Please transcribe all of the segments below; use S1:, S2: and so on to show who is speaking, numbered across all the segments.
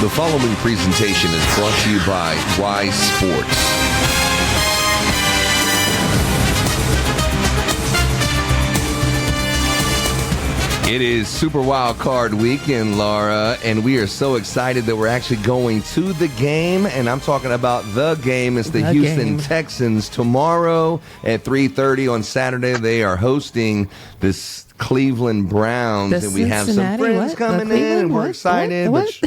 S1: The following presentation is brought to you by Y Sports. It is Super Wild Card Weekend, Laura, and we are so excited that we're actually going to the game, and I'm talking about the game. It's the Houston Texans. Tomorrow at 3:30 on Saturday, they are hosting this Cleveland Browns, and we have some friends coming in, and we're excited. But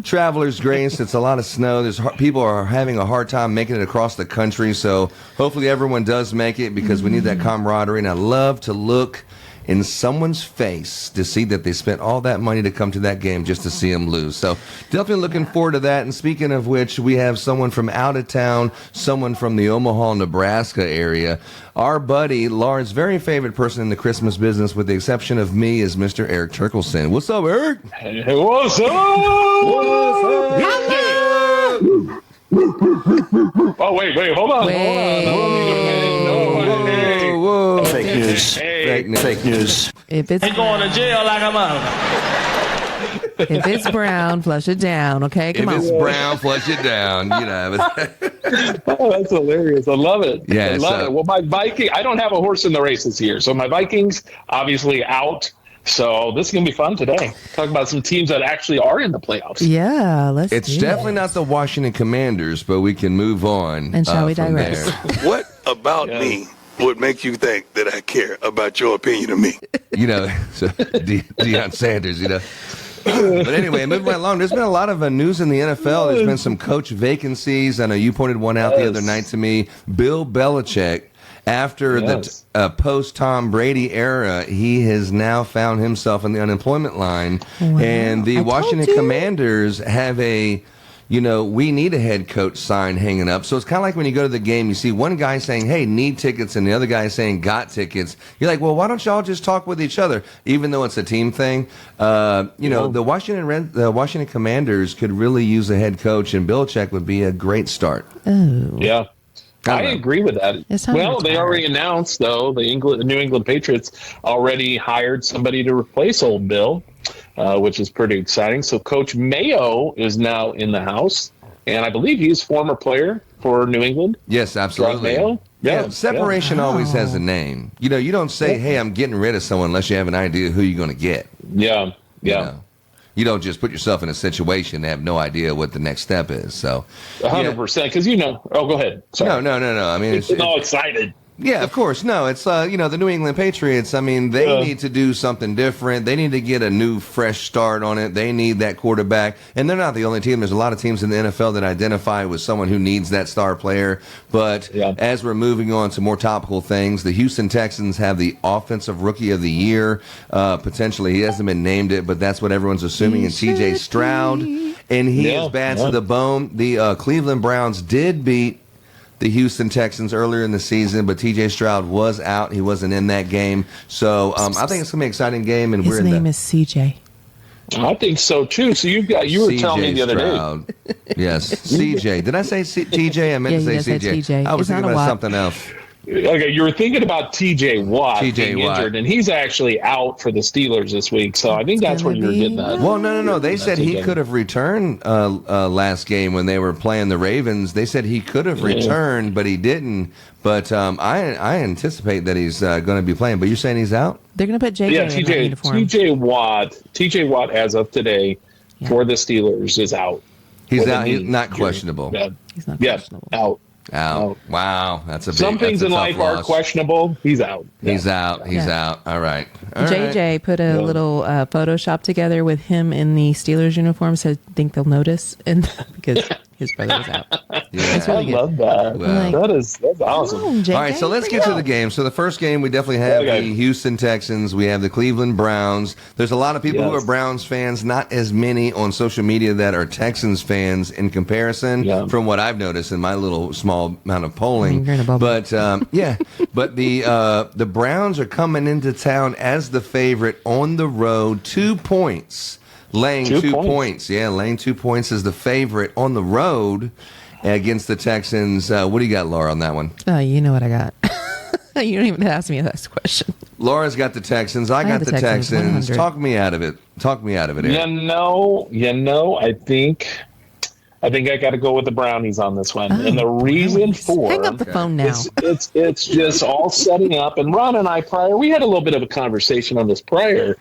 S1: Travelers Grace, it's a lot of snow. People are having a hard time making it across the country, so hopefully everyone does make it because we need that camaraderie, and I love to look in someone's face to see that they spent all that money to come to that game just to see them lose. So definitely looking forward to that. And speaking of which, we have someone from out of town, someone from the Omaha, Nebraska area. Our buddy, Laura's very favorite person in the Christmas business, with the exception of me, is Mr. Erik Terkelson. What's up, Eric?
S2: Hey, what's up? What's up? Oh, wait, hold on.
S1: Whoa.
S3: Fake news. Fake news.
S4: If it's
S2: going to jail like a mother.
S4: If it's brown, flush it down. Okay, come on.
S1: If it's brown, flush it down. You know.
S2: Oh, that's hilarious. I love it.
S1: Yeah,
S2: I love it. Well, my Viking, I don't have a horse in the race this year, so my Vikings obviously out. So this is going to be fun today. Talk about some teams that actually are in the playoffs.
S4: Yeah,
S1: It's definitely not the Washington Commanders, but we can move on.
S4: And shall we digress?
S5: What about me would make you think that I care about your opinion of me?
S1: You know, so Deion Sanders, you know. But anyway, moving right along, there's been a lot of news in the NFL. There's been some coach vacancies. I know you pointed one out the other night to me. Bill Belichick, after the post-Tom Brady era, he has now found himself in the unemployment line. Wow. And the Washington Commanders have we need a head coach sign hanging up. So it's kind of like when you go to the game, you see one guy saying, hey, need tickets, and the other guy saying, got tickets. You're like, well, why don't y'all just talk with each other, even though it's a team thing? The Washington Commanders could really use a head coach, and Belichick would be a great start.
S4: Oh.
S2: Yeah. I agree with that. Well, they already announced, though, the New England Patriots already hired somebody to replace old Bill, which is pretty exciting. So Coach Mayo is now in the house, and I believe he's a former player for New England.
S1: Yes, absolutely.
S2: Mayo?
S1: Yeah, separation always has a name. You know, you don't say, hey, I'm getting rid of someone unless you have an idea who you're going to get.
S2: Yeah.
S1: You don't just put yourself in a situation and have no idea what the next step is. So
S2: 100%, because go ahead. Sorry.
S1: No. I mean,
S2: it's all excited.
S1: Yeah, of course. No, it's, the New England Patriots, I mean, they need to do something different. They need to get a new, fresh start on it. They need that quarterback. And they're not the only team. There's a lot of teams in the NFL that identify with someone who needs that star player. But as we're moving on to more topical things, the Houston Texans have the Offensive Rookie of the Year. Potentially, he hasn't been named it, but that's what everyone's assuming. And TJ Stroud. And he is bad to the bone. The Cleveland Browns did beat the Houston Texans earlier in the season, but T.J. Stroud was out. He wasn't in that game. So I think it's going to be an exciting game. And
S4: his name is C.J.
S2: I think so, too. So you were telling me the other day.
S1: Yes, C.J. Did I say T.J.? I meant to say C.J. I was thinking about something else.
S2: Okay, you were thinking about T.J. Watt being injured, and he's actually out for the Steelers this week. So I think that's where you were getting at.
S1: Well, no. They said he could have returned last game when they were playing the Ravens. They said he could have returned, but he didn't. But I anticipate that he's going to be playing. But you're saying he's out?
S4: They're going to put JJ in that uniform.
S2: T.J. Watt, as of today, for the Steelers, is out.
S1: He's out. He's not questionable.
S4: He's not questionable.
S2: Out.
S1: Wow, that's a big.
S2: Some things in life are questionable. He's out.
S1: He's out. All right.
S4: JJ put a little Photoshop together with him in the Steelers uniform, so I think they'll notice, and because his brother was out.
S2: Yeah, really I love that. Wow. That's awesome.
S1: All right, so let's get to the game. So the first game, we definitely have the Houston Texans. We have the Cleveland Browns. There's a lot of people who are Browns fans, not as many on social media that are Texans fans in comparison from what I've noticed in my little small amount of polling. But, but the Browns are coming into town as the favorite on the road, 2 points. Laying 2 points. Yeah, laying 2 points is the favorite on the road against the Texans. What do you got, Laura, on that one?
S4: You know what I got. You don't even ask me that question.
S1: Laura's got the Texans. I got the Texans. Talk me out of it. Eric.
S2: I think I got to go with the Brownies on this one. And the reason for
S4: hang up the phone now.
S2: It's just all setting up. And Ron and I we had a little bit of a conversation on this prior.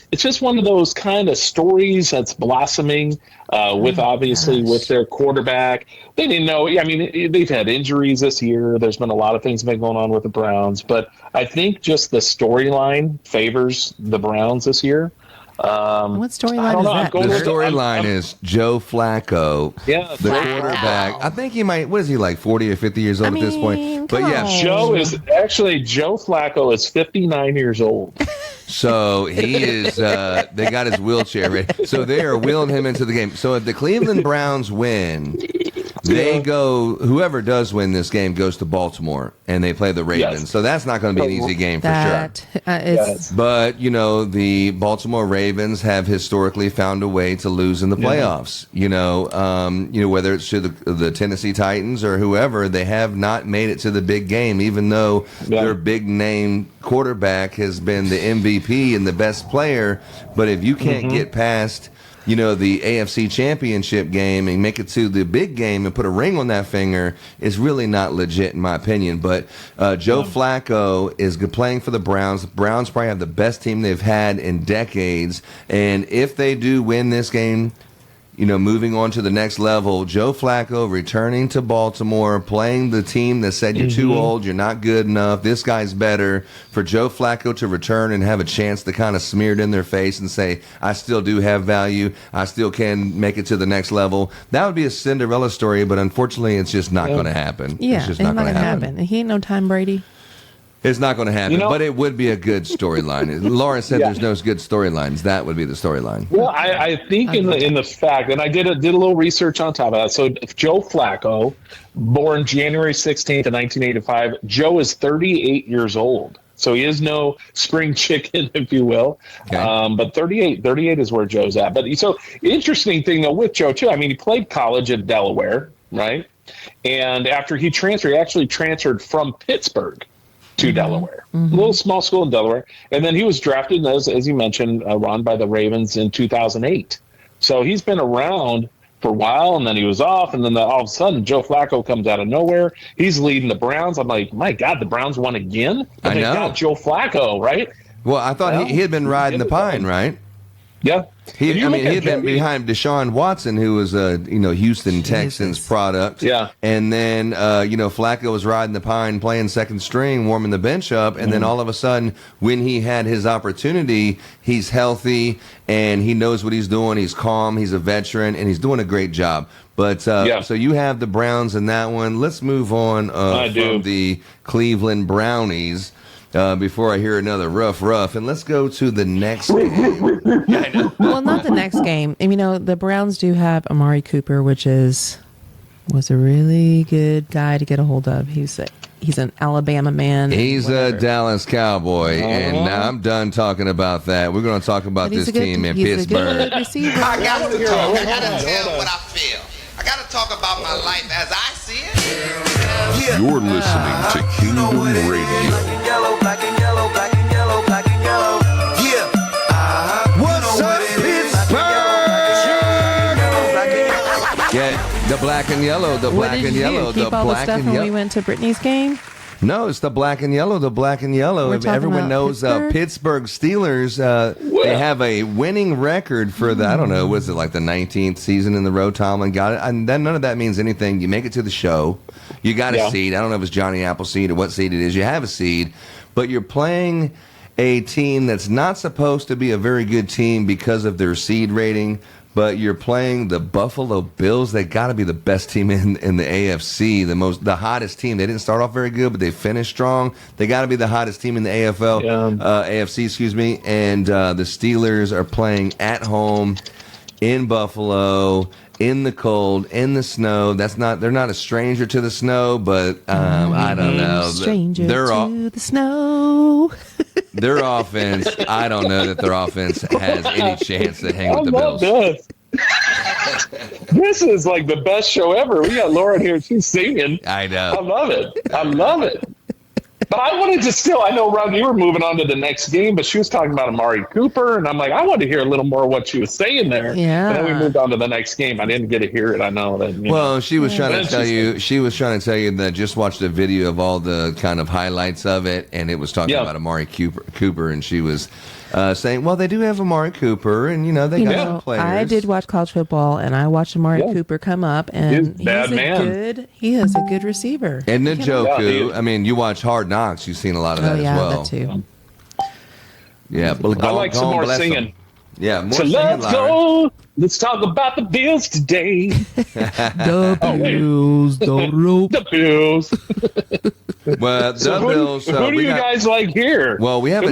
S2: It's just one of those kind of stories that's blossoming with their quarterback. They didn't know. I mean, they've had injuries this year. There's been a lot of things been going on with the Browns. But I think just the storyline favors the Browns this year.
S4: What storyline is that?
S1: The storyline is Joe Flacco, the quarterback. I think he might. What is he, like 40 or 50 years old at this point? But yeah,
S2: Joe Flacco is 59 years old.
S1: So he is. They got his wheelchair ready. So they are wheeling him into the game. So if the Cleveland Browns win, they go. Whoever does win this game goes to Baltimore, and they play the Ravens. Yes. So that's not going to be an easy game for sure. But the Baltimore Ravens have historically found a way to lose in the playoffs. Whether it's to the Tennessee Titans or whoever, they have not made it to the big game, even though their big name quarterback has been the MVP and the best player. But if you can't get past the AFC Championship game and make it to the big game and put a ring on that finger, is really not legit in my opinion. But Joe Flacco is playing for the Browns. The Browns probably have the best team they've had in decades. And if they do win this game, moving on to the next level, Joe Flacco returning to Baltimore, playing the team that said you're too old, you're not good enough, this guy's better. For Joe Flacco to return and have a chance to kind of smear it in their face and say, I still do have value, I still can make it to the next level, that would be a Cinderella story, but unfortunately it's just not going to happen.
S4: Yeah,
S1: it's just not going to happen.
S4: He ain't no Tom Brady.
S1: It's not going to happen, but it would be a good storyline. Lauren said there's no good storylines. That would be the storyline.
S2: Well, I think in the fact, and I did a little research on top of that. So Joe Flacco, born January 16th of 1985, Joe is 38 years old. So he is no spring chicken, if you will. Okay. But 38 is where Joe's at. But so interesting thing, though, with Joe, too, I mean, he played college at Delaware, right? And after he actually transferred from Pittsburgh to Delaware, a little small school in Delaware. And then he was drafted, as you mentioned, Ron, by the Ravens in 2008. So he's been around for a while, and then he was off, and then all of a sudden Joe Flacco comes out of nowhere. He's leading the Browns. I'm like, my God, the Browns won again? But they got Joe Flacco, right?
S1: Well, I thought he had been riding the pine, right?
S2: Yeah.
S1: He had been behind Deshaun Watson, who was a Houston Texans product.
S2: Yeah.
S1: And then Flacco was riding the pine, playing second string, warming the bench up, and then all of a sudden, when he had his opportunity, he's healthy and he knows what he's doing. He's calm. He's a veteran, and he's doing a great job. But so you have the Browns in that one. Let's move on from the Cleveland Brownies. Before I hear another rough, and let's go to the next game.
S4: I know. Well, not the next game. And, the Browns do have Amari Cooper, which was a really good guy to get a hold of. He's an Alabama man.
S1: He's a Dallas Cowboy, and now I'm done talking about that. We're going to talk about this team in Pittsburgh.
S6: I got to talk. I got to tell what I feel. I got to talk about my life as I see it.
S7: Yeah. You're listening to Kingdom Radio.
S6: Black and yellow, black and yellow, black and yellow. Yeah.
S1: What's up, Pittsburgh? Yeah, the black and yellow, the black and yellow, the black and yellow.
S4: When we went to Brittany's game?
S1: No, it's the black and yellow, the black and yellow. If everyone knows Pittsburgh Steelers, they have a winning record for the, I don't know, was it like the 19th season in the row? Tomlin got it. And then none of that means anything. You make it to the show. You got a seed. I don't know if it's Johnny Appleseed or what seed it is. You have a seed, but you're playing a team that's not supposed to be a very good team because of their seed rating. But you're playing the Buffalo Bills. They got to be the best team in the AFC, the hottest team. They didn't start off very good, but they finished strong. They got to be the hottest team in the AFC, excuse me. And the Steelers are playing at home in Buffalo, in the cold, in the snow. They're not a stranger to the snow, but I don't know.
S4: Stranger to the snow.
S1: Their offense, I don't know that their offense has any chance to hang with the Bills.
S2: This is like the best show ever. We got Lauren here. She's singing.
S1: I know.
S2: I love it. But I wanted to still, I know, Ron, you were moving on to the next game, but she was talking about Amari Cooper, and I'm like, I want to hear a little more of what she was saying there.
S4: Yeah.
S2: And then we moved on to the next game. I didn't get to hear it. I know that.
S1: Well, she was trying to tell you. She was trying to tell you that just watched a video of all the kind of highlights of it, and it was talking about Amari Cooper, and she was saying, well, they do have Amari Cooper, and they got some players.
S4: I did watch college football, and I watched Amari Cooper come up, and he is a good receiver.
S1: And Njoku, I mean, you watch Hard Knocks, you've seen a lot of that as well.
S4: That too.
S1: Yeah, but
S2: I like some more singing.
S1: Yeah, more
S2: so
S1: singing.
S2: Let's go. Let's talk about the Bills today.
S4: The Bills,
S2: the Bills.
S1: Well, the Bills.
S2: Who do you guys like here?
S1: Well, we have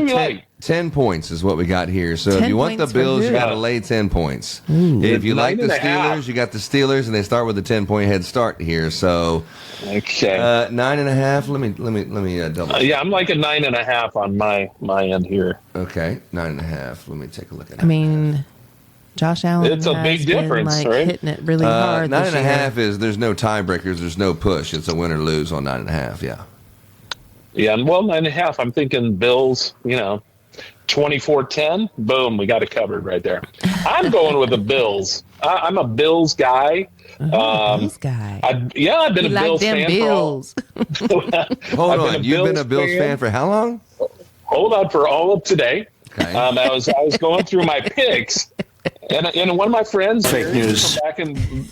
S1: 10 points is what we got here. So if you want the Bills, you got to lay 10 points. If you like the Steelers, you got the Steelers, and they start with a 10-point head start here. So,
S2: okay,
S1: 9.5. Let me double.
S2: Yeah, I'm like a 9.5 on my end here.
S1: Okay, 9.5. Let me take a look at it.
S4: I mean, Josh Allen.
S2: It's a big difference, right?
S4: Hitting it really hard.
S1: 9.5 is there's no tiebreakers, there's no push. It's a win or lose on 9.5. Yeah.
S2: Yeah, well, 9.5. I'm thinking Bills. 24-10. Boom, we got it covered right there. I'm going with the Bills. I'm a Bills guy.
S4: Bills guy.
S2: I've been a Bills fan.
S4: Bills.
S1: Hold on, you've been a Bills fan for how long?
S2: Hold on, for all of today.
S1: Okay.
S2: I was going through my picks, and one of my friends,
S3: Fake news.
S2: Back in,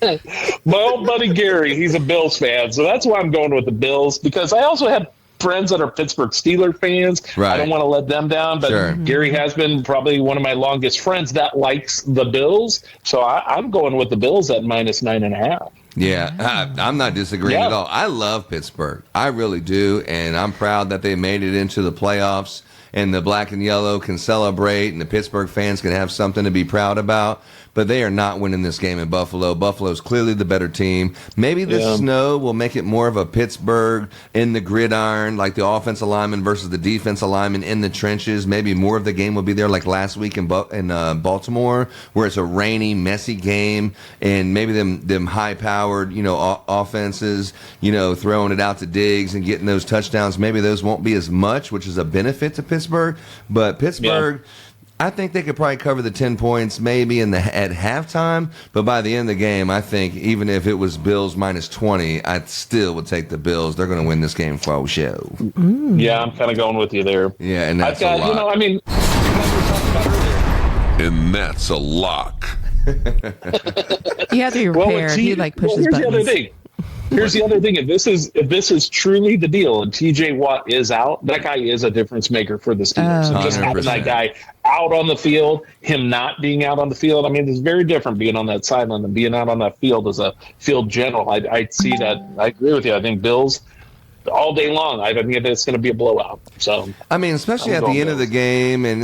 S2: my old buddy Gary, he's a Bills fan, so that's why I'm going with the Bills, because I also have friends that are Pittsburgh Steelers fans.
S1: Right.
S2: I don't want to let them down, but Gary has been probably one of my longest friends that likes the Bills, so I'm going with the Bills at minus 9.5.
S1: Yeah, I'm not disagreeing at all. I love Pittsburgh. I really do, and I'm proud that they made it into the playoffs, and the black and yellow can celebrate, and the Pittsburgh fans can have something to be proud about. But they are not winning this game in Buffalo. Buffalo's clearly the better team. Maybe the snow will make it more of a Pittsburgh in the gridiron, like the offensive lineman versus the defensive lineman in the trenches. Maybe more of the game will be there like last week in Baltimore, where it's a rainy, messy game, and maybe them high-powered, offenses, throwing it out to Diggs and getting those touchdowns. Maybe those won't be as much, which is a benefit to Pittsburgh. But Pittsburgh... Yeah. I think they could probably cover the 10 points maybe at halftime, but by the end of the game, I think even if it was Bills minus 20, I still would take the Bills. They're going to win this game for show.
S2: Yeah, I'm kind of going with you there.
S1: Yeah, and that's a lot.
S7: And that's a lock.
S4: You have to be prepared. He pushes buttons.
S2: The other thing. Here's the other thing. If this is truly the deal, and TJ Watt is out, that guy is a difference maker for the Steelers. So just having that guy out on the field, him not being out on the field, I mean, it's very different being on that sideline than being out on that field as a field general. I see that. I agree with you. I think Bills all day long. I think it's going to be a blowout. So
S1: I mean, especially at the end of the game, and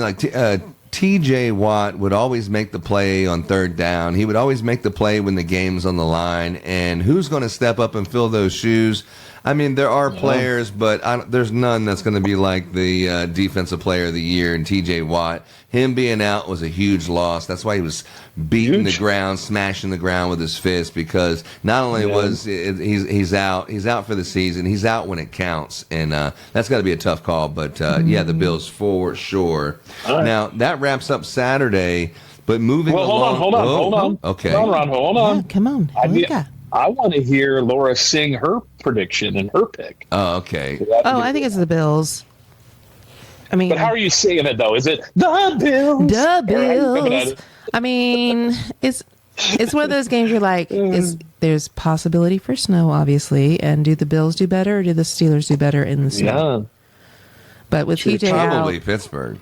S1: TJ Watt would always make the play on third down. He would always make the play when the game's on the line. And who's going to step up and fill those shoes? I mean, there are players, but there's none that's going to be like the Defensive Player of the Year and TJ Watt. Him being out was a huge loss. That's why he was beating the ground, smashing the ground with his fist, because not only was he's out for the season, he's out when it counts, and that's got to be a tough call. But the Bills for sure. Right. Now that wraps up Saturday, but moving along.
S2: Hold on.
S1: Okay,
S2: hold on.
S4: Yeah, come on.
S2: I want to hear Laura sing her prediction and her pick.
S1: Oh, okay.
S4: I think it's the Bills. I mean,
S2: but how are you saying it though? Is it the Bills?
S4: The Bills. I mean, it's one of those games you're like, there's possibility for snow, obviously, and do the Bills do better or do the Steelers do better in the snow? Yeah. But with TJ
S1: probably
S4: out,
S1: Pittsburgh.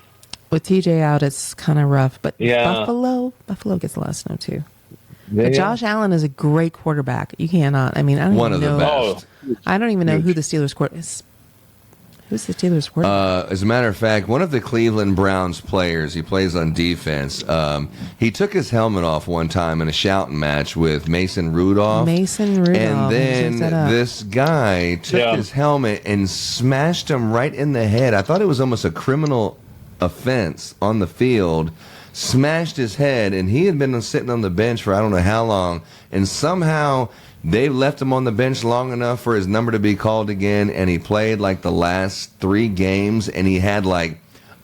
S4: With TJ out, it's kind of rough. But Buffalo gets a lot of snow too.
S2: Yeah.
S4: But Josh Allen is a great quarterback. You cannot. I mean, I don't even know.
S1: The best.
S4: I don't even know who the Steelers quarterback is. Who's the Steelers quarterback?
S1: As a matter of fact, one of the Cleveland Browns players, he plays on defense. He took his helmet off one time in a shouting match with Mason Rudolph. And then this guy took his helmet and smashed him right in the head. I thought it was almost a criminal offense on the field. Smashed his head, and he had been sitting on the bench for I don't know how long, and somehow They left him on the bench long enough for his number to be called again, and he played like the last 3 games, and he had like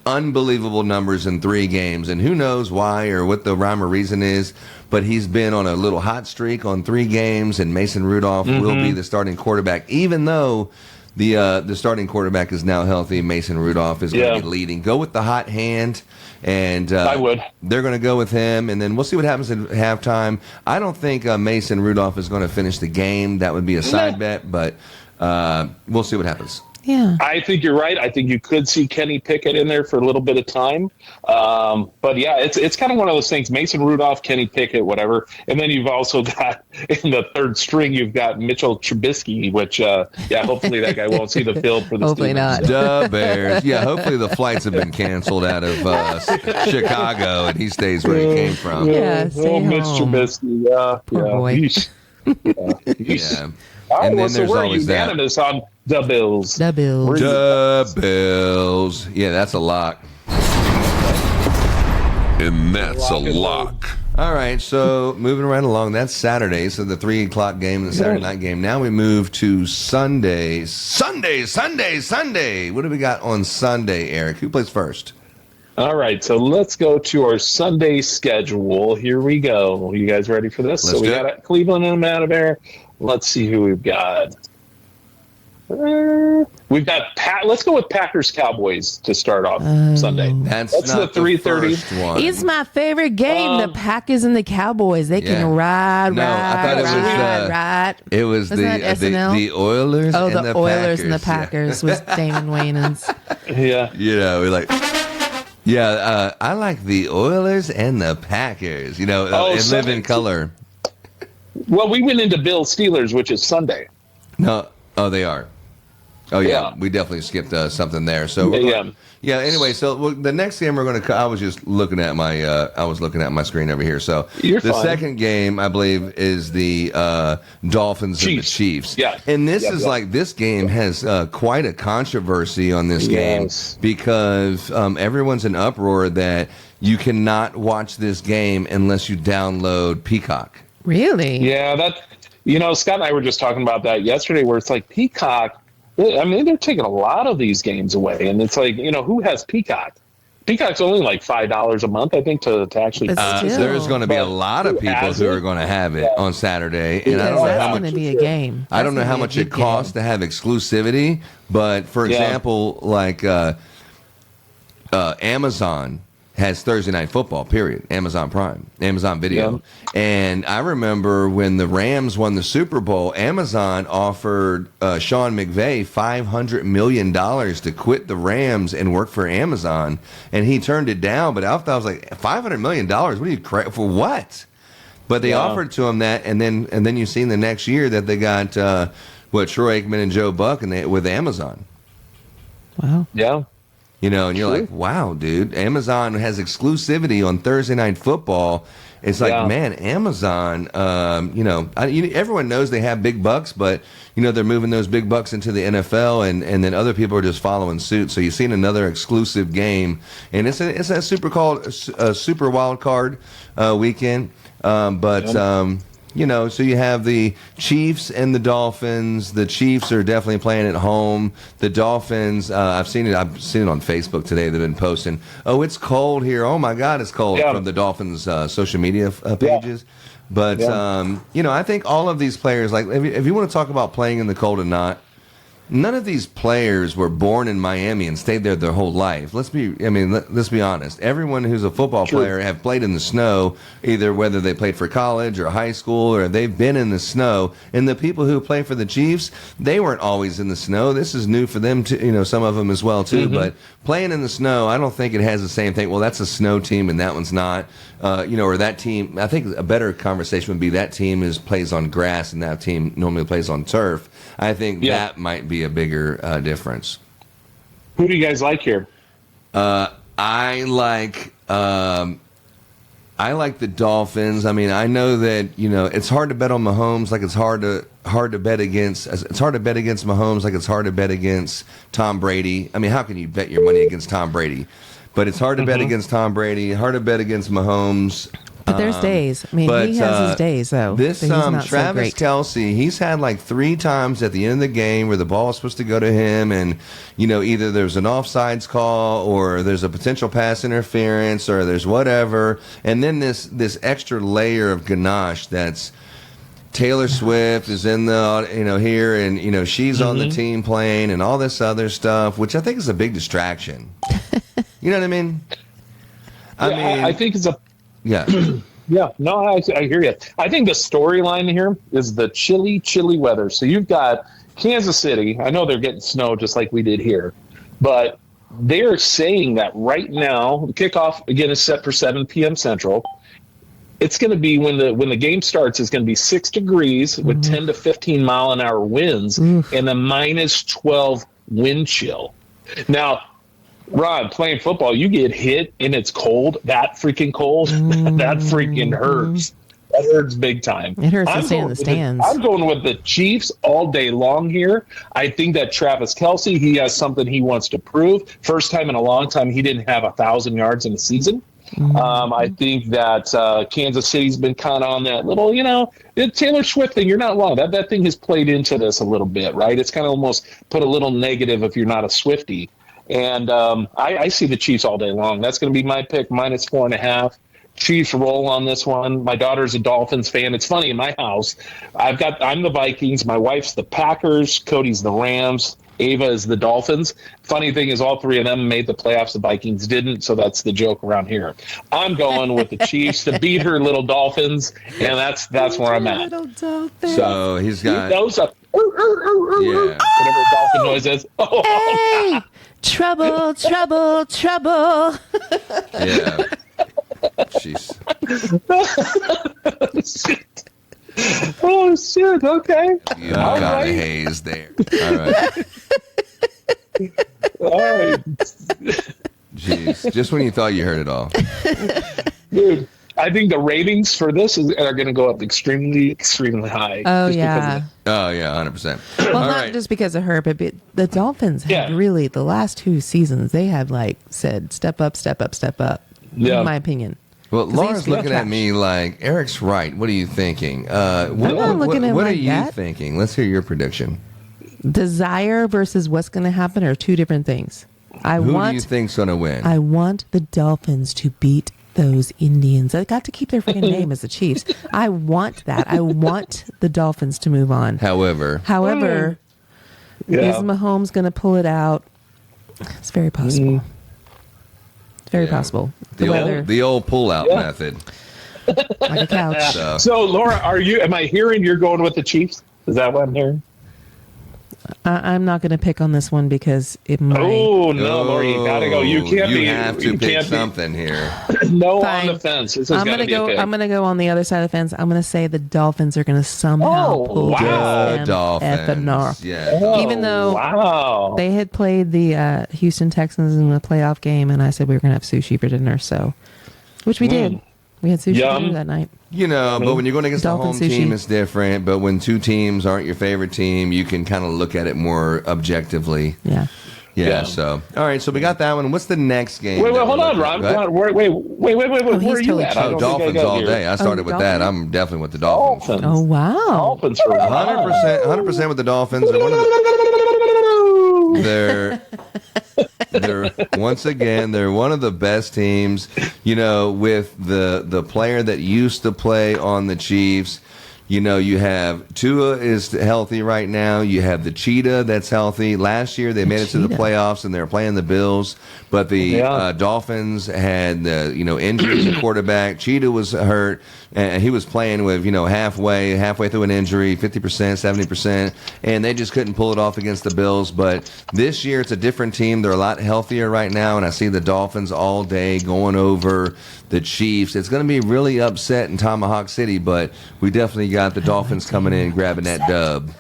S1: unbelievable numbers in 3 games. And who knows why or what the rhyme or reason is, but he's been on a little hot streak on 3 games, and Mason Rudolph will be the starting quarterback, even though the starting quarterback is now healthy. Mason Rudolph is going to be leading. Go with the hot hand. And
S2: I would.
S1: They're going to go with him, and then we'll see what happens at halftime. I don't think Mason Rudolph is going to finish the game. That would be a side bet, but we'll see what happens.
S4: Yeah,
S2: I think you're right. I think you could see Kenny Pickett in there for a little bit of time. But yeah, it's kind of one of those things. Mason Rudolph, Kenny Pickett, whatever. And then you've also got in the third string, you've got Mitchell Trubisky, which hopefully that guy won't see the field for the
S4: hopefully
S2: Steelers.
S4: not.
S1: The Bears. Yeah, hopefully the flights have been canceled out of Chicago, and he stays where he came from.
S4: Yeah, stay
S2: Mitch
S4: home.
S2: Trubisky.
S4: Poor boy.
S1: Yeah.
S2: All right,
S1: And then
S2: so
S1: there's
S2: we're
S1: always that.
S2: unanimous on the Bills.
S4: The Bills.
S1: The Bills. Yeah, that's a lock.
S7: And that's a lock.
S1: All right, so moving right along, that's Saturday, so the 3 o'clock game and the Saturday night game. Now we move to Sunday. Sunday! What do we got on Sunday, Eric? Who plays first?
S2: All right, so let's go to our Sunday schedule. Here we go. You guys ready for this?
S1: Let's
S2: we
S1: do
S2: got
S1: it.
S2: Cleveland and out of there. Let's see who we've got. We've got let's go with Packers Cowboys to start off Sunday.
S1: That's
S2: the
S1: not
S2: 3:30.
S1: first one.
S4: It's my favorite game. The Packers and the Cowboys. They can ride.
S1: I thought it was
S4: Wasn't that SNL?
S1: the Oilers.
S4: Oh,
S1: and
S4: the Oilers and the
S1: Packers.
S4: Packers with Damon Wayans.
S2: Yeah.
S1: We're like, I like the Oilers and the Packers. They live in color.
S2: Well, we went into Bills Steelers, which is Sunday.
S1: No, they are. Oh yeah,
S2: Yeah.
S1: we definitely skipped something there. So anyway, so the next game we're going to. I was just looking at my screen over here. So
S2: You're
S1: the
S2: fine.
S1: second game, I believe, is the Dolphins and the Chiefs.
S2: Yeah,
S1: and this is like this game has quite a controversy on this game because everyone's in uproar that you cannot watch this game unless you download Peacock.
S4: Really?
S2: Yeah, Scott and I were just talking about that yesterday, where it's like Peacock. I mean, they're taking a lot of these games away, and it's like, who has Peacock? Peacock's only like $5 a month, I think, to actually.
S1: There's going to be a lot of people who are going to have it on Saturday, and I don't know how
S4: going
S1: much.
S4: to be a game.
S1: I don't know how much it costs to have exclusivity, but for example, like Amazon has Thursday Night Football, period. Amazon Prime, Amazon Video. Yeah. And I remember when the Rams won the Super Bowl, Amazon offered Sean McVay $500 million to quit the Rams and work for Amazon. And he turned it down, but I was like, $500 million? What are you for what? But they offered to him that, and then you seen the next year that they got, Troy Aikman and Joe Buck with Amazon.
S4: Wow.
S2: Yeah.
S1: And you're like, wow, dude, Amazon has exclusivity on Thursday Night Football. It's like, man, Amazon, everyone knows they have big bucks, but, they're moving those big bucks into the NFL, and then other people are just following suit. So you've seen another exclusive game, and it's a super wild card weekend. So you have the Chiefs and the Dolphins. The Chiefs are definitely playing at home. The Dolphins, I've seen it on Facebook today. They've been posting, oh, it's cold here. Oh, my God, it's cold from the Dolphins' social media pages. But, I think all of these players, like if you want to talk about playing in the cold or not, none of these players were born in Miami and stayed there their whole life. Let's be honest. Everyone who's a football player have played in the snow, either whether they played for college or high school or they've been in the snow. And the people who play for the Chiefs, they weren't always in the snow. This is new for them too, some of them as well too. Mm-hmm. But playing in the snow, I don't think it has the same thing. Well, that's a snow team and that one's not. Or that team, I think a better conversation would be that team plays on grass and that team normally plays on turf. I think that might be a bigger difference.
S2: Who do you guys like here?
S1: I like the Dolphins. I mean, I know that it's hard to bet on Mahomes, like it's hard to bet against. It's hard to bet against Mahomes, like it's hard to bet against Tom Brady. I mean, how can you bet your money against Tom Brady? But it's hard to bet against Tom Brady. Hard to bet against Mahomes.
S4: But there's days. I mean, he has his days, though.
S1: This Travis Kelce, he's had like 3 times at the end of the game where the ball is supposed to go to him, and either there's an offsides call or there's a potential pass interference or there's whatever, and then this extra layer of ganache that's Taylor Swift is in the here, and she's on the team plane and all this other stuff, which I think is a big distraction. You know what I mean?
S2: I think it's a
S1: yeah.
S2: Yeah, no, I hear you. I think the storyline here is the chilly weather. So you've got Kansas City. I know they're getting snow just like we did here, but they're saying that right now the kickoff again is set for 7 p.m. Central. It's going to be when the game starts. It's going to be 6 degrees with 10 to 15 mile an hour winds and a -12 wind chill. Now, Ron, playing football, you get hit and it's cold. That freaking cold. That freaking hurts. That hurts big time.
S4: It hurts to stay in the stands.
S2: I'm going with the Chiefs all day long here. I think that Travis Kelce, he has something he wants to prove. First time in a long time he didn't have 1,000 yards in a season. I think that Kansas City's been kind of on that little, the Taylor Swift thing. You're not wrong. That thing has played into this a little bit, right? It's kind of almost put a little negative if you're not a Swiftie. And I see the Chiefs all day long. That's going to be my pick, -4.5. Chiefs roll on this one. My daughter's a Dolphins fan. It's funny, in my house, I'm the Vikings. My wife's the Packers. Cody's the Rams. Ava is the Dolphins. Funny thing is, all 3 of them made the playoffs. The Vikings didn't, so that's the joke around here. I'm going with the Chiefs to beat her little Dolphins, and that's where I'm at.
S1: So he's got
S2: those up. Whatever dolphin noise is.
S4: Hey! Trouble, trouble, trouble.
S1: Yeah. Jeez.
S2: Shit. Oh, shit. Okay.
S1: You got a haze there. All right.
S2: All right.
S1: Jeez. Just when you thought you heard it all.
S2: Dude, I think the ratings for this are going to go up extremely, extremely high.
S4: Oh, yeah.
S1: Oh, yeah, 100%.
S4: Well, not just because of her, but the Dolphins have really, the last 2 seasons, they have said, step up, step up, step up, in my opinion.
S1: Well, Laura's looking at me like, Eric's right. What are you thinking? What are you thinking? Let's hear your prediction.
S4: Desire versus what's going to happen are 2 different things.
S1: Who do you think's going to win?
S4: I want the Dolphins to beat those Indians. They got to keep their freaking name as the Chiefs. I want that. I want the Dolphins to move on.
S1: However,
S4: is Mahomes going to pull it out? It's very possible. It's very possible.
S1: The old pull-out method.
S4: Like a couch.
S2: So, Laura, am I hearing you're going with the Chiefs? Is that what I'm hearing?
S4: I'm not going to pick on this one because it might.
S2: Oh, no, Laura, you got to go. You
S1: have to pick something here.
S2: No, Fine. On the fence.
S4: I'm going to go on the other side of the fence. I'm going to say the Dolphins are going to somehow pull
S1: the Dolphins.
S2: Yeah.
S4: Even though they had played the Houston Texans in the playoff game, and I said we were going to have sushi for dinner, which we did. We had sushi for dinner that night.
S1: But when you're going against the home team, it's different. But when 2 teams aren't your favorite team, you can kind of look at it more objectively. Yeah. So, all right. So we got that one. What's the next game?
S2: Wait, hold on, Ron. Wait. Where are you at?
S1: Dolphins all day. I started with that. I'm definitely with the Dolphins.
S4: Oh, wow.
S2: Dolphins for
S1: 100% with the Dolphins. They're once again, they're one of the best teams, with the player that used to play on the Chiefs. You have Tua is healthy right now. You have the Cheetah that's healthy. Last year they made it to the playoffs and they were playing the Bills, but the Dolphins had injuries at quarterback. Cheetah was hurt and he was playing with halfway through an injury, 50%, 70%, and they just couldn't pull it off against the Bills. But this year it's a different team. They're a lot healthier right now, and I see the Dolphins all day going over the Chiefs. It's going to be really upset in Tomahawk City, but we definitely got the Dolphins coming in and grabbing that dub.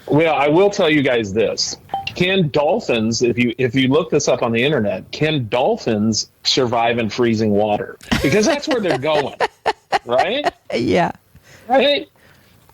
S2: Well, I will tell you guys this. Can Dolphins, if you look this up on the internet, can Dolphins survive in freezing water? Because that's where they're going, right?
S4: Yeah.
S2: Right?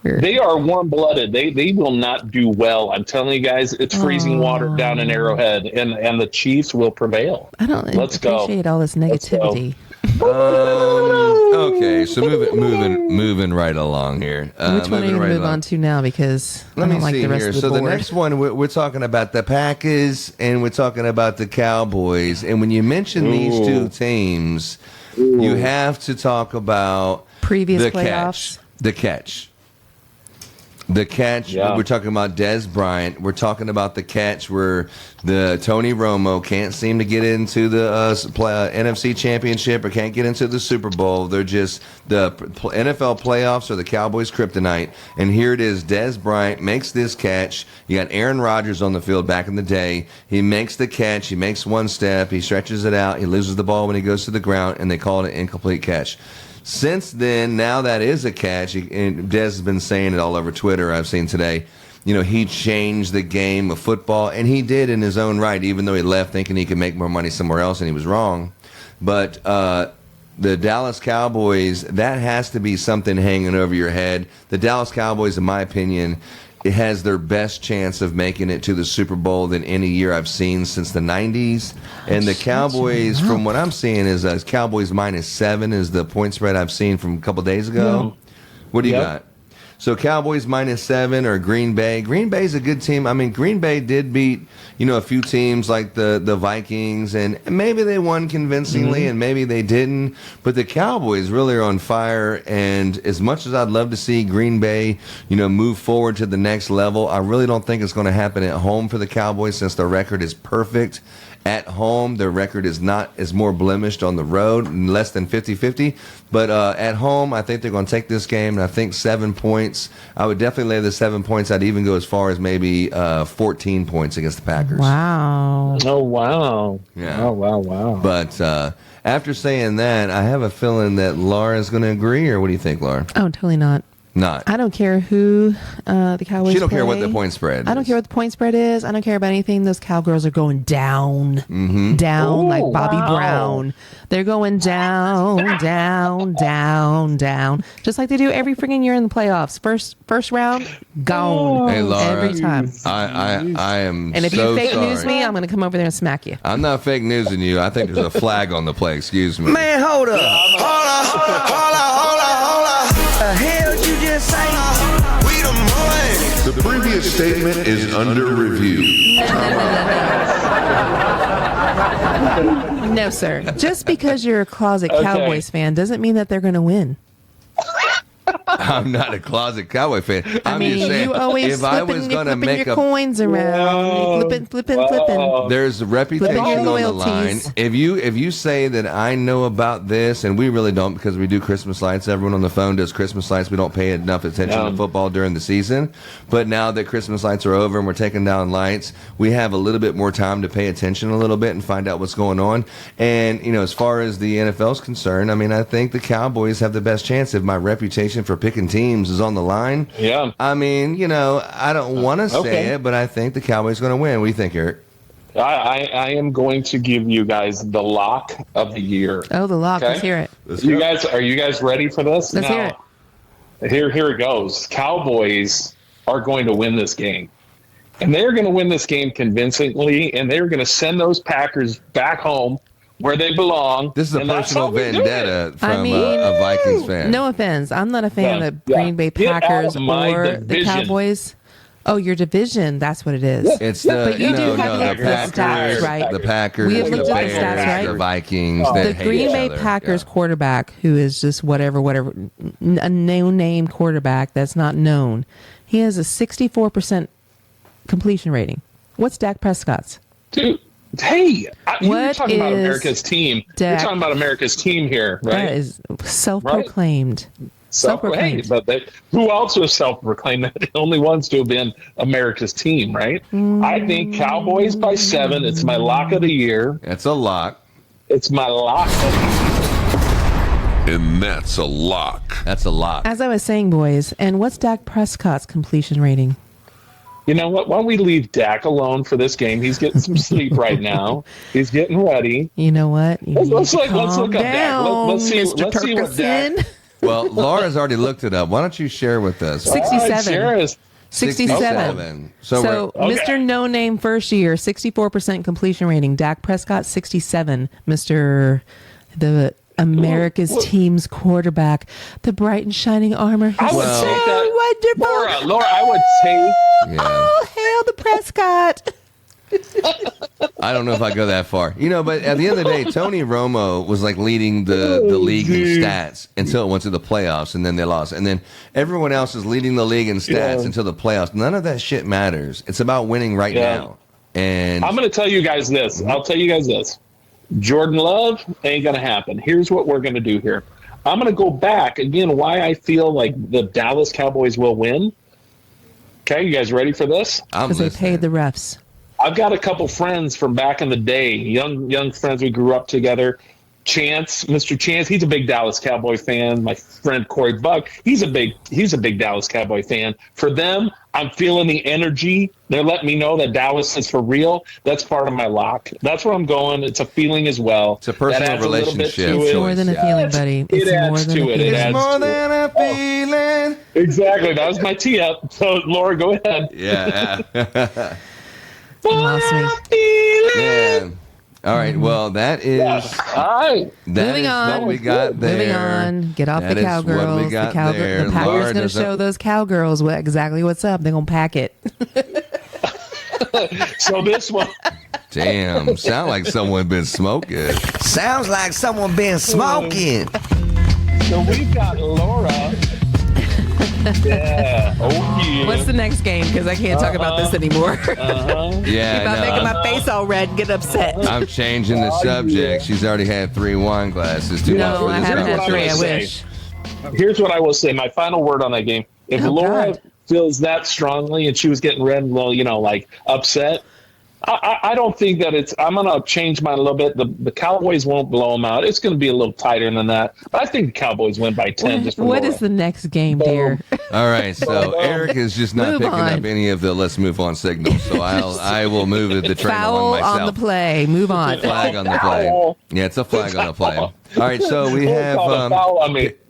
S2: They are warm-blooded. They will not do well. I'm telling you guys, it's freezing water down in Arrowhead, and the Chiefs will prevail.
S4: I don't appreciate all this negativity.
S1: Okay, Okay, so moving right along here.
S4: Which one are you going to move on to now? Because I don't like the rest of the board.
S1: So the next one, we're talking about the Packers and we're talking about the Cowboys. And when you mention these two teams, you have to talk about
S4: previous playoffs.
S1: The catch. Yeah. We're talking about Dez Bryant. We're talking about the catch where the Tony Romo can't seem to get into the NFC Championship or can't get into the Super Bowl. They're just the NFL playoffs or the Cowboys' kryptonite. And here it is. Dez Bryant makes this catch. You got Aaron Rodgers on the field back in the day. He makes the catch. He makes one step. He stretches it out. He loses the ball when he goes to the ground, and they call it an incomplete catch. Since then, now that is a catch, and Des has been saying it all over Twitter, I've seen today, he changed the game of football, and he did in his own right, even though he left thinking he could make more money somewhere else, and he was wrong. But the Dallas Cowboys, that has to be something hanging over your head. The Dallas Cowboys, in my opinion, it has their best chance of making it to the Super Bowl than any year I've seen since the 90s. And the Cowboys, from what I'm seeing, is Cowboys -7 is the point spread I've seen from a couple days ago. What do you got? So Cowboys -7 or Green Bay. Green Bay's a good team. I mean, Green Bay did beat, a few teams like the Vikings, and maybe they won convincingly and maybe they didn't. But the Cowboys really are on fire, and as much as I'd love to see Green Bay, move forward to the next level, I really don't think it's going to happen at home for the Cowboys since their record is perfect. At home, their record is more blemished on the road, less than 50-50. But at home, I think they're going to take this game, and I think 7 points. I would definitely lay the 7 points. I'd even go as far as maybe 14 points against the Packers.
S4: Wow.
S2: Oh, wow.
S1: Yeah.
S2: Oh, wow.
S1: But after saying that, I have a feeling that Laura's going to agree, or what do you think, Laura?
S4: Oh, totally not.
S1: Not.
S4: I don't care who the Cowboys
S1: She don't
S4: play.
S1: care what the point spread is.
S4: I don't care what the point spread is. I don't care about anything. Those Cowgirls are going down. Down like Bobby Brown. They're going down, down, down, down. Just like they do every freaking year in the playoffs. First round, gone.
S1: Hey, Laura,
S4: every time.
S1: I am
S4: And if
S1: so
S4: you fake
S1: sorry.
S4: news me, I'm going to come over there and smack you.
S1: I'm not fake newsing you. I think there's a flag on the play. Excuse me.
S3: Man, hold up. Hold up. The hell you just say? We the boys.
S7: The previous statement is under review.
S4: No, sir. Just because you're a closet Cowboys fan doesn't mean that they're going to win.
S1: I'm not a closet Cowboy fan.
S4: I mean,
S1: just saying,
S4: you always
S1: if I was going to make
S4: your coins around, flipping.
S1: There's a reputation on the
S4: loyalties.
S1: line. If you say that I know about this, and we really don't because we do Christmas lights. Everyone on the phone does Christmas lights. We don't pay enough attention to football during the season. But now that Christmas lights are over and we're taking down lights, we have a little bit more time to pay attention a little bit and find out what's going on. And as far as the NFL is concerned, I mean, I think the Cowboys have the best chance if my reputation for picking teams is on the line.
S2: Yeah.
S1: I mean, I don't want to say it, but I think the Cowboys are going to win. What do you think, Eric?
S2: I am going to give you guys the lock of the year.
S4: Oh, the lock.
S2: Okay?
S4: Let's hear it.
S2: Are you guys ready for this?
S4: Let's hear it.
S2: Here it goes. Cowboys are going to win this game. And they're going to win this game convincingly, and they're going to send those Packers back home where they belong.
S1: This is a personal vendetta from a Vikings fan.
S4: No offense. I'm not a fan of the Green Bay Packers or the Cowboys. Oh, your division. That's what it is.
S1: It's the
S4: but you do have to look
S1: Packers,
S4: the stats, right?
S1: The Packers,
S4: we have
S1: the
S4: looked at
S1: Bears,
S4: the stats, right?
S1: the Vikings.
S4: The Green Bay Packers quarterback, who is just whatever, a no-name quarterback that's not known. He has a 64% completion rating. What's Dak Prescott's?
S2: Dude. Hey, you're talking about America's team. You're talking about America's team here, right?
S4: That is self-proclaimed.
S2: Right? Self-proclaimed. But who else was self-proclaimed? The only ones to have been America's team, right? I think Cowboys by 7. It's my lock of the year.
S1: It's a lock.
S2: It's my lock of the year.
S7: And that's a lock.
S1: That's a lock.
S4: As I was saying, boys, and what's Dak Prescott's completion rating?
S2: You know what? Why don't we leave Dak alone for this game? He's getting some sleep right now. He's getting ready.
S4: You know what?
S2: Let's look up Dak. Let's see
S4: Mr.
S2: what Dak.
S1: Well, Laura's already looked it up. Why don't you share with us?
S4: 67. 67. So Mr. No Name first year, 64% completion rating. Dak Prescott, 67. Mr. the America's team's quarterback, the bright and shining armor.
S2: I would say that.
S4: Wonderful.
S2: Laura, I would say.
S4: Oh, hail the Prescott.
S1: I don't know if I go that far. But at the end of the day, Tony Romo was like leading the league in stats until it went to the playoffs, and then they lost. And then everyone else is leading the league in stats until the playoffs. None of that shit matters. It's about winning right now. And
S2: I'm going to tell you guys this. I'll tell you guys this. Jordan Love ain't going to happen. Here's what we're going to do here. I'm going to go back again why I feel like the Dallas Cowboys will win. Okay, you guys ready for this?
S4: Because they paid the refs.
S2: I've got a couple friends from back in the day, young friends. We grew up together. Mr. Chance, he's a big Dallas Cowboy fan. My friend Corey Buck, he's a big Dallas Cowboy fan. For them, I'm feeling the energy. They're letting me know that Dallas is for real. That's part of my lock. That's where I'm going. It's a feeling as well.
S1: It's a personal relationship.
S4: It's more than a feeling, buddy.
S2: It adds to it.
S1: It's more than a feeling.
S2: Exactly. That was my tee up. So, Laura, go ahead.
S1: Yeah.
S4: Lost me.
S1: Yeah. All right. Well, that is.
S2: All right.
S4: Moving on.
S1: What we got there.
S4: Moving on. Get off the cowgirls.
S1: What we got there.
S4: The Power's going to show those cowgirls exactly what's up. They're going to pack it.
S2: So this one.
S1: Damn. Sound like someone been smoking.
S3: Sounds like someone been smoking.
S2: So we've got Laura. Yeah. Oh, yeah.
S4: What's the next game? Because I can't talk about this anymore.
S1: Yeah.
S4: If I'm making my face all red, get upset.
S1: I'm changing the subject. She's already had 3 wine glasses.
S4: No, I haven't had 3. I wish.
S2: Here's what I will say. My final word on that game. If Laura feels that strongly and she was getting red, like upset, I don't think that I'm going to change mine a little bit. The Cowboys won't blow them out. It's going to be a little tighter than that. But I think the Cowboys win by 10.
S4: What is the next game, dear?
S1: All right. So Eric is just not picking up any of the let's move on signals. So I will move the train along myself.
S4: Foul on the play. Move on.
S1: Flag on the play. Yeah, it's a flag on the play. All right. So we have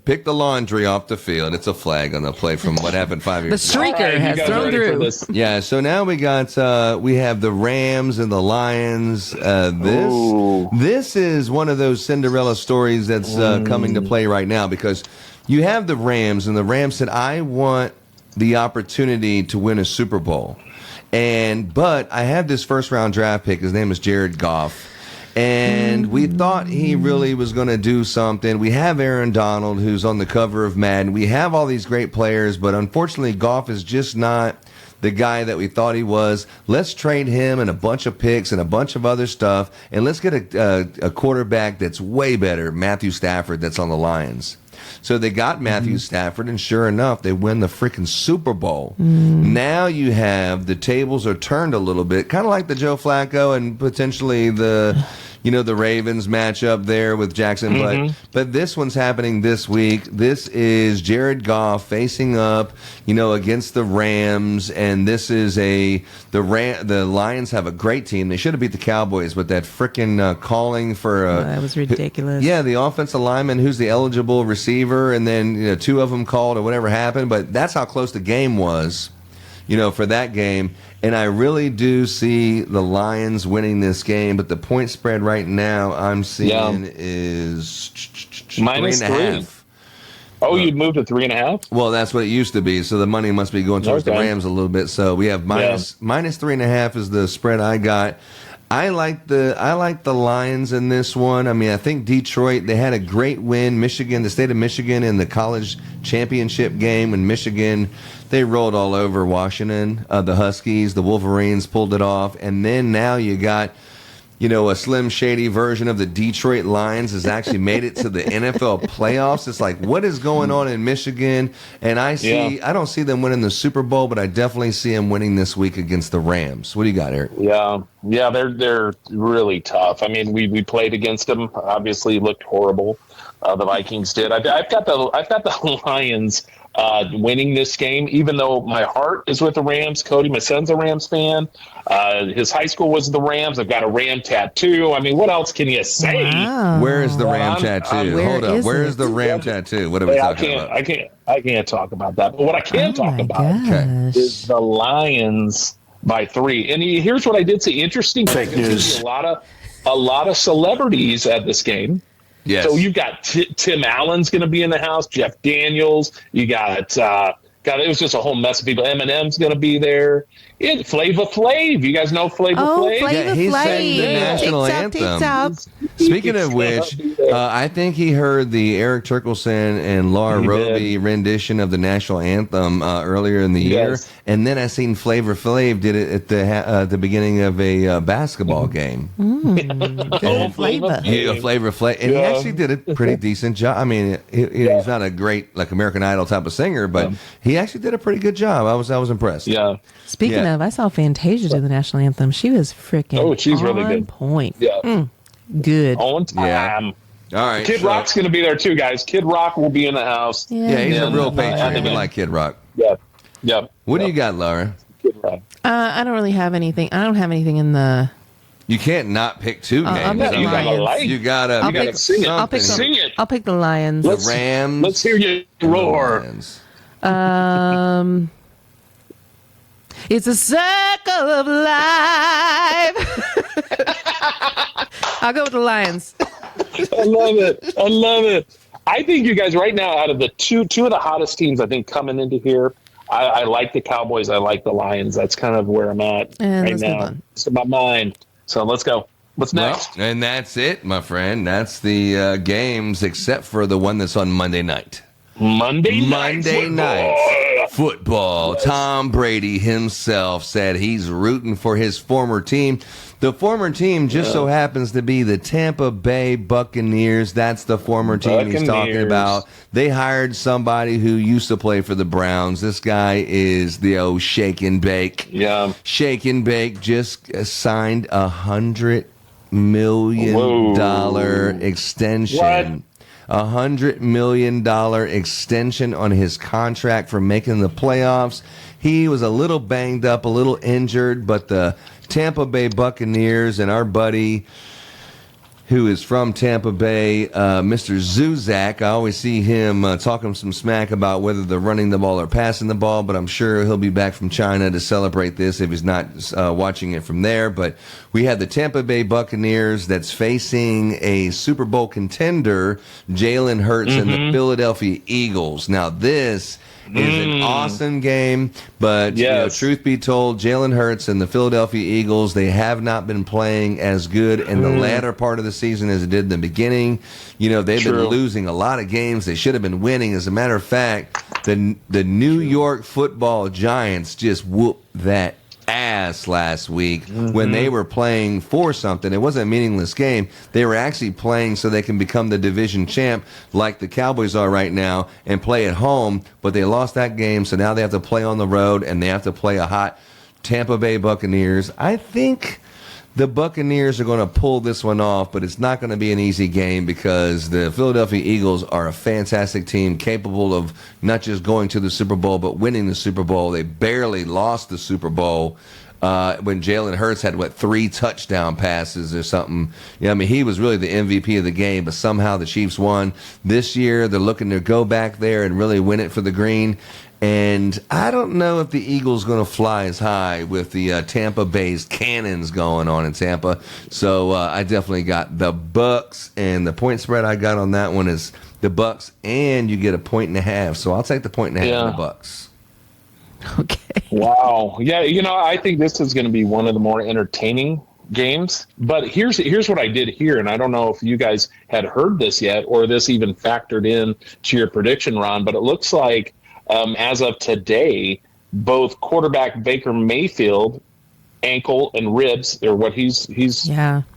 S1: pick the laundry off the field. It's a flag on the play from what happened 5 years
S4: ago. The streaker has thrown through.
S1: Yeah, so now we have the Rams and the Lions. This is one of those Cinderella stories that's coming to play right now because you have the Rams, and the Rams said, I want the opportunity to win a Super Bowl. But I have this first-round draft pick. His name is Jared Goff. And we thought he really was going to do something. We have Aaron Donald, who's on the cover of Madden. We have all these great players, but unfortunately, Goff is just not the guy that we thought he was. Let's trade him and a bunch of picks and a bunch of other stuff, and let's get a quarterback that's way better, Matthew Stafford, that's on the Lions. So they got Matthew Stafford, and sure enough, they win the freaking Super Bowl. Now you have the tables are turned a little bit, kind of like the Joe Flacco and potentially the Ravens matchup there with Jackson. But this one's happening this week. This is Jared Goff facing up, against the Rams, and this is the Lions have a great team. They should have beat the Cowboys, but that freaking calling for
S4: that was ridiculous.
S1: Yeah, the offensive lineman who's the eligible receiver, and then 2 of them called or whatever happened. But that's how close the game was, for that game. And I really do see the Lions winning this game, but the point spread right now I'm seeing is
S2: -3.5. Oh, you'd moved to 3.5?
S1: Well, that's what it used to be. So the money must be going towards the Rams a little bit. So we have minus 3.5 is the spread I got. I like the Lions in this one. I mean, I think Detroit, they had a great win. Michigan, the state of Michigan in the college championship game when Michigan, they rolled all over Washington. The Huskies, the Wolverines pulled it off. And then now you got, a Slim Shady version of the Detroit Lions has actually made it to the NFL playoffs. It's like, what is going on in Michigan? And I don't see them winning the Super Bowl, but I definitely see them winning this week against the Rams. What do you got, Eric?
S2: Yeah, they're really tough. I mean, we played against them. Obviously, looked horrible. The Vikings did. I've got the Lions winning this game, even though my heart is with the Rams. Cody, my son's a Rams fan. His high school was the Rams. I've got a Ram tattoo. I mean, what else can you say?
S4: Wow.
S1: Where is the Ram tattoo? Hold up. Where is the Ram tattoo? What are we talking about?
S2: I can't talk about that. But what I can talk about is the Lions by 3. And here's what I did see. Interesting.
S3: Fake news.
S2: A lot of celebrities at this game.
S1: Yes.
S2: So you've got Tim Allen's going to be in the house, Jeff Daniels. You got it was just a whole mess of people. Eminem's going to be there. Flava Flav. You guys know Flava Flav?
S1: Yeah, he sang the national anthem. Speaking of which, I think he heard the Erik Terkelson and Laura Roby rendition of the national anthem earlier in the year, and then I seen Flava Flav did it at the beginning of a basketball game.
S4: Flava.
S1: Yeah, Flava Flav, and he actually did a pretty decent job. I mean, he's not a great like American Idol type of singer, but he actually did a pretty good job. I was impressed.
S2: Yeah.
S4: Speaking of, I saw Fantasia do the national anthem. She was freaking
S2: she's really good.
S4: Point.
S2: Yeah.
S4: Good.
S2: On time.
S1: Yeah. All right.
S2: Kid Rock's going to be there too, guys. Kid Rock will be in the house.
S1: Yeah, he's a real patriot. We like Kid Rock.
S2: Yep.
S1: What do you got, Laura?
S2: Kid Rock.
S4: I don't really have anything. I don't have anything in the...
S1: You can't not pick two games. You gotta
S2: sing it.
S4: I'll pick the Lions.
S1: The Rams.
S2: Let's hear you roar.
S4: It's a circle of life. I'll go with the Lions.
S2: I love it. I think you guys right now, out of the two of the hottest teams, I think coming into here, I like the Cowboys. I like the Lions. That's kind of where I'm at right now. It's in my mind. So let's go. What's next?
S1: Well, and that's it, my friend. That's the games, except for the one that's on Monday night.
S2: Monday night
S1: football. Tom Brady himself said he's rooting for his former team. The former team just so happens to be the Tampa Bay Buccaneers. That's the former team he's talking about. They hired somebody who used to play for the Browns. This guy is the old Shake and Bake.
S2: Yeah.
S1: Shake and Bake just signed $100 million extension.
S2: What?
S1: $100 million extension on his contract for making the playoffs. He was a little banged up, a little injured, but the Tampa Bay Buccaneers and our buddy who is from Tampa Bay, Mr. Zuzak, I always see him talking some smack about whether they're running the ball or passing the ball, but I'm sure he'll be back from China to celebrate this if he's not watching it from there. But we have the Tampa Bay Buccaneers that's facing a Super Bowl contender, Jalen Hurts and the Philadelphia Eagles. Now, this is an awesome game, but you know, truth be told, Jalen Hurts and the Philadelphia Eagles, they have not been playing as good in the latter part of the season as it did in the beginning. You know, they've been losing a lot of games they should have been winning. As a matter of fact, the New York Football Giants just whooped that ass last week when they were playing for something. It wasn't a meaningless game. They were actually playing so they can become the division champ like the Cowboys are right now and play at home, but they lost that game, so now they have to play on the road and they have to play a hot Tampa Bay Buccaneers. I think the Buccaneers are going to pull this one off, but it's not going to be an easy game because the Philadelphia Eagles are a fantastic team capable of not just going to the Super Bowl, but winning the Super Bowl. They barely lost the Super Bowl when Jalen Hurts had, 3 touchdown passes or something. Yeah, I mean, he was really the MVP of the game, but somehow the Chiefs won. This year, they're looking to go back there and really win it for the green. And I don't know if the Eagles going to fly as high with the Tampa Bay's cannons going on in Tampa. So I definitely got the Bucs, and the point spread I got on that one is the Bucs, and you get a 1.5. So I'll take the 1.5 on the Bucs.
S4: Okay.
S2: Wow. Yeah, I think this is going to be one of the more entertaining games. But here's what I did here, and I don't know if you guys had heard this yet or this even factored in to your prediction, Ron, but it looks like as of today, both quarterback Baker Mayfield, ankle and ribs, are what he's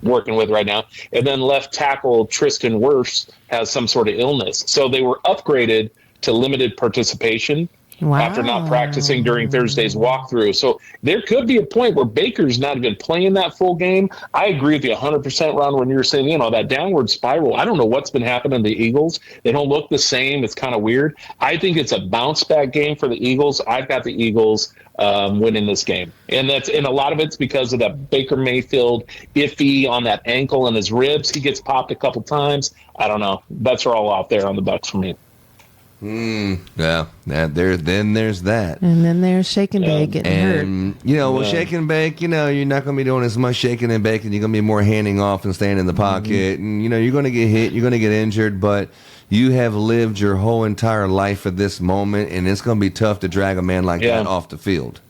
S2: working with right now, and then left tackle Tristan Wirfs has some sort of illness. So they were upgraded to limited participation after not practicing during Thursday's walkthrough. So there could be a point where Baker's not even playing that full game. I agree with you 100%, Ron, when you're saying, that downward spiral. I don't know what's been happening to the Eagles. They don't look the same. It's kind of weird. I think it's a bounce-back game for the Eagles. I've got the Eagles winning this game. And a lot of it's because of that Baker Mayfield iffy on that ankle and his ribs. He gets popped a couple times. I don't know. Bets are all out there on the Bucs for me.
S1: Yeah. Then there's that.
S4: And then there's shake and bake getting hurt.
S1: Shake and bake, you're not going to be doing as much shaking and baking. You're going to be more handing off and staying in the pocket. And, you're going to get hit. You're going to get injured. But you have lived your whole entire life for this moment, and it's going to be tough to drag a man like that off the field.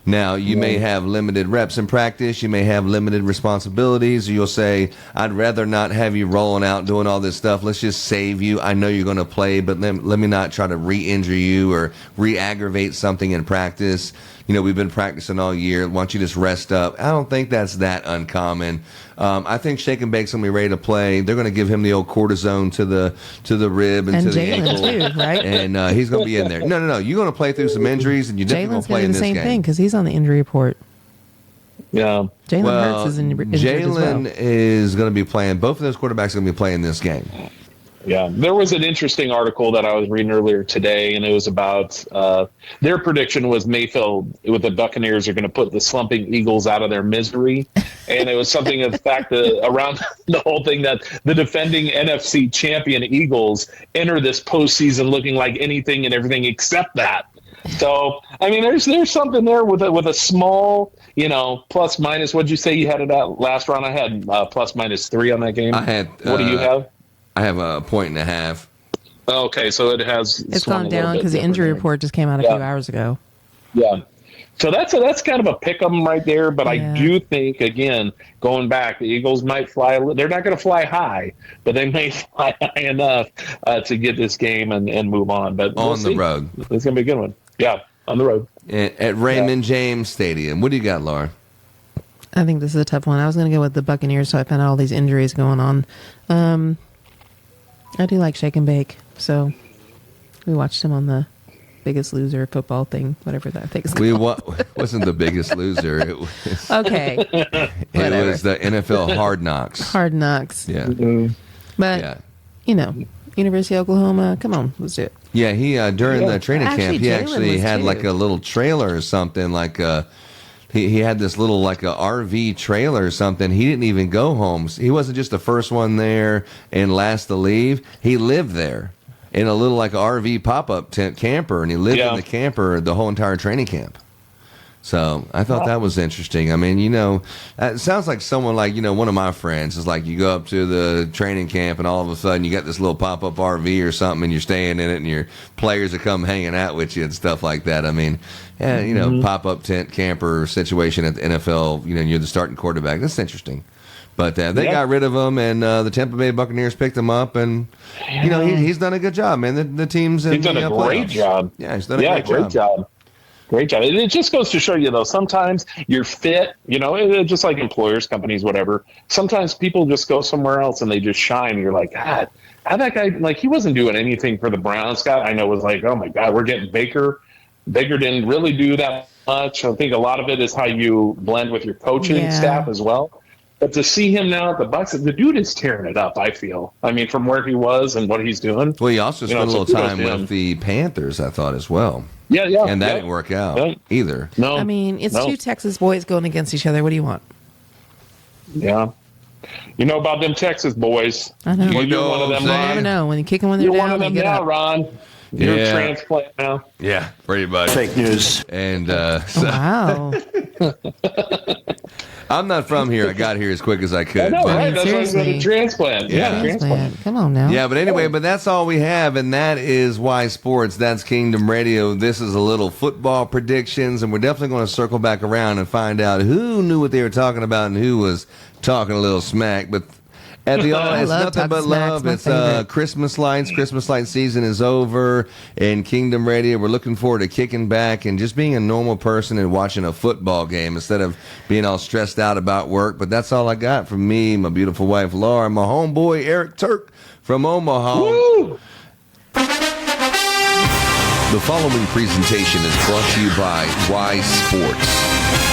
S1: Now, you may have limited reps in practice. You may have limited responsibilities. You'll say, I'd rather not have you rolling out doing all this stuff. Let's just save you. I know you're going to play, but let me not try to re-injure you or re-aggravate something in practice. We've been practicing all year. Why don't you just rest up? I don't think that's that uncommon. I think Shake and Bake's going to be ready to play. They're going to give him the old cortisone to the rib and to the ankle.
S4: Too, right?
S1: And he's going to be in there. No. You're going to play through some injuries, and you're definitely going to play in this game.
S4: Jalen's going to do the same thing because he's on the injury report.
S2: Yeah.
S4: Jalen Hurts is injured
S1: Jalen
S4: as well.
S1: is going to be playing. Both of those quarterbacks are going to be playing this game.
S2: Yeah, there was an interesting article that I was reading earlier today, and it was about their prediction was Mayfield with the Buccaneers are going to put the slumping Eagles out of their misery. And it was something of the fact that around the whole thing that the defending NFC champion Eagles enter this postseason looking like anything and everything except that. So, I mean, there's something there with a small, plus minus. What'd you say you had it at last round? I had plus minus 3 on that game.
S1: I had.
S2: What do you have?
S1: I have 1.5.
S2: Okay, so
S4: it's gone down because the injury report just came out a few hours ago.
S2: Yeah. So that's kind of a pick 'em right there, but I do think, again, going back, the Eagles might fly. They're not going to fly high, but they may fly high enough to get this game and move on. But
S1: on the road,
S2: it's going to be a good one. Yeah, on the road
S1: at Raymond James Stadium. What do you got, Laura?
S4: I think this is a tough one. I was going to go with the Buccaneers, so I found out all these injuries going on. I do like Shake and Bake, so we watched him on the Biggest Loser football thing, whatever that thing's called.
S1: Wasn't the Biggest Loser. It was,
S4: okay.
S1: It was the NFL Hard Knocks.
S4: Hard Knocks.
S1: Yeah.
S2: Mm-hmm.
S4: But, University of Oklahoma, come on, let's do it.
S1: Yeah, he during the training camp, he
S4: Jalen
S1: actually had
S4: too.
S1: like a little trailer or something, like he had this little like a RV trailer or something. He didn't even go home. He wasn't just the first one there and last to leave. He lived there in a little like RV pop-up tent camper, and he lived in the camper the whole entire training camp. So I thought that was interesting. I mean, it sounds like someone like, one of my friends is like you go up to the training camp and all of a sudden you got this little pop-up RV or something and you're staying in it and your players are come hanging out with you and stuff like that. I mean, pop-up tent camper situation at the NFL, you're the starting quarterback. That's interesting. But they got rid of him, and the Tampa Bay Buccaneers picked him up, and he's done a good job, man. The team's in
S2: he's done a great job.
S1: Yeah, he's done a great job.
S2: Great job. It just goes to show you, though, sometimes you're fit, just like employers, companies, whatever. Sometimes people just go somewhere else and they just shine. And you're like, God, how that guy, like, he wasn't doing anything for the Browns. Scott, I know, was like, oh, my God, we're getting Baker. Baker didn't really do that much. I think a lot of it is how you blend with your coaching staff as well. But to see him now at the Bucs, the dude is tearing it up, I feel. I mean, from where he was and what he's doing.
S1: Well, he also spent a little time with the Panthers, I thought, as well.
S2: Yeah.
S1: And that didn't work out either.
S2: No.
S4: I mean, it's two Texas boys going against each other. What do you want?
S2: Yeah. You know about them Texas boys.
S4: I know.
S2: You're one of them, Ron.
S4: You never know. When you kick them when they're down,
S2: you're one of them now,
S4: up.
S2: Ron. You're a transplant now.
S1: Yeah, pretty much.
S5: Fake news.
S1: And
S4: wow.
S1: I'm not from here. I got here as quick as I could.
S2: I know, right? That's why I said a transplant.
S1: Yeah,
S2: transplant.
S4: Come on now.
S1: Yeah, but anyway, that's all we have, and that is Why Sports. That's Kingdom Radio. This is a little football predictions, and we're definitely going to circle back around and find out who knew what they were talking about and who was talking a little smack. But at the it's nothing but love. It's Christmas lights. Christmas light season is over. In Kingdom Radio, we're looking forward to kicking back and just being a normal person and watching a football game instead of being all stressed out about work. But that's all I got from me, my beautiful wife Laura, my homeboy Erik Terk from Omaha.
S2: Woo!
S7: The following presentation is brought to you by Why Sports.